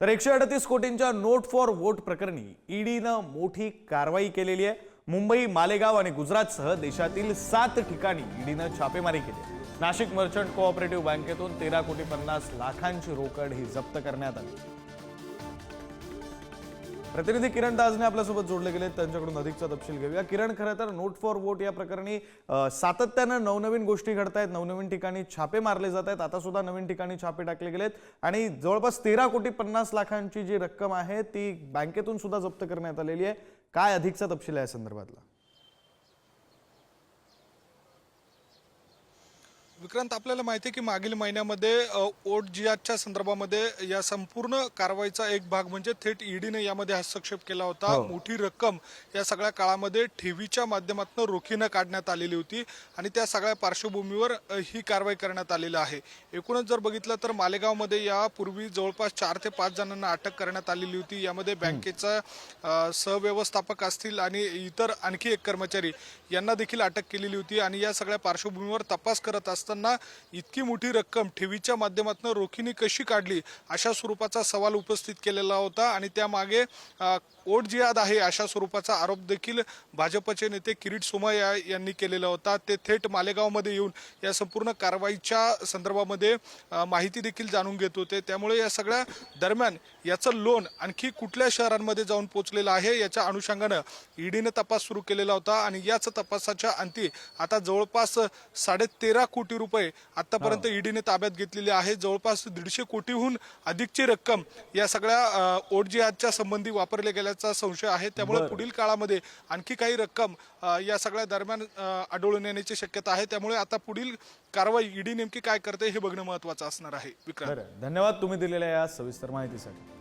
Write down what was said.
तर 138 कोटींच्या note for vote प्रकरणी ईडीनं मोठी कारवाई केलेली आहे। मुंबई, मालेगाव आणि गुजरातसह देशातील 7 ठिकाणी ईडीनं छापेमारी केली। नाशिक मर्चंट कोऑपरेटिव्ह बँकेतून 13,50,00,000ची रोकड ही जप्त करण्यात आली। प्रतिनिधी किरण दासने आपल्यासोबत जोडले गेले, त्यांच्याकडून अधिकचा तपशील घेऊया। किरण, खरं तर नोट फॉर वोट या प्रकरणी सातत्यानं नवनवीन गोष्टी घडतायत, नवनवीन ठिकाणी छापे मारले जात आहेत। आता सुद्धा नवीन ठिकाणी छापे टाकले गेलेत आणि जवळपास 13,50,00,000ची जी रक्कम आहे ती बँकेतून सुद्धा जप्त करण्यात आलेली आहे। काय अधिकचा तपशील आहे या संदर्भातला? विक्रांत, आपल्याला माहिती आहे की मागील महिन्यामध्ये वोट जिहादच्या संदर्भामध्ये या संपूर्ण कारवाईचा एक भाग म्हणजे थेट ईडीने यामध्ये हस्तक्षेप केला होता। मोठी रक्कम या सगळ्या काळामध्ये ठेवीच्या माध्यमातून रोखीनं काढण्यात आलेली होती आणि त्या सगळ्या पार्श्वभूमीवर ही कारवाई करण्यात आलेली आहे। एकूणच जर बघितलं तर मालेगावमध्ये यापूर्वी जवळपास 4 ते 5 जणांना अटक करण्यात आलेली होती। यामध्ये बँकेचा सहव्यवस्थापक असतील आणि इतर आणखी एक कर्मचारी यांना देखील अटक केलेली होती आणि या सगळ्या पार्श्वभूमीवर तपास करत असताना इतकी मोठी रक्कम ठेवीच्या माध्यमातून रोखीने कशी काढली अशा स्वरूपाचा सवाल उपस्थित केलेला होता आणि त्यामागे वोट जिहाद आहे अशा स्वरूपाचा आरोप देखील भाजपचे नेते किरीट सोमय्या यांनी केलेला होता। ते थेट मालेगावमध्ये येऊन या संपूर्ण कारवाईच्या संदर्भामध्ये माहिती देखील जाणून घेत होते। त्यामुळे या सगळ्या दरम्यान याचं लोन आणखी कुठल्या शहरांमध्ये जाऊन पोहोचलेलं आहे याच्या अनुषंगानं ईडीने तपास सुरू केलेला होता आणि याच तपासाच्या अंती आता जवळपास 13.5 कोटी रुपये आतापर्यंत ईडीने ताब्यात घेतलेले आहे। जवळपास 150 कोटीहून अधिकची रक्कम या सगळ्या वोट जिहादच्या संबंधी वापरले गेल्याचा संशय आहे। त्यामुळे पुढील काळामध्ये आणखी काही रक्कम या सगळ्या दरम्यान आढळून येण्याची शक्यता आहे। त्यामुळे आता पुढील कारवाई ईडी नेमकी काय करते हे बघणं महत्त्वाचं असणार आहे। विक्रांत, धन्यवाद तुम्ही दिलेल्या या सविस्तर माहितीसाठी।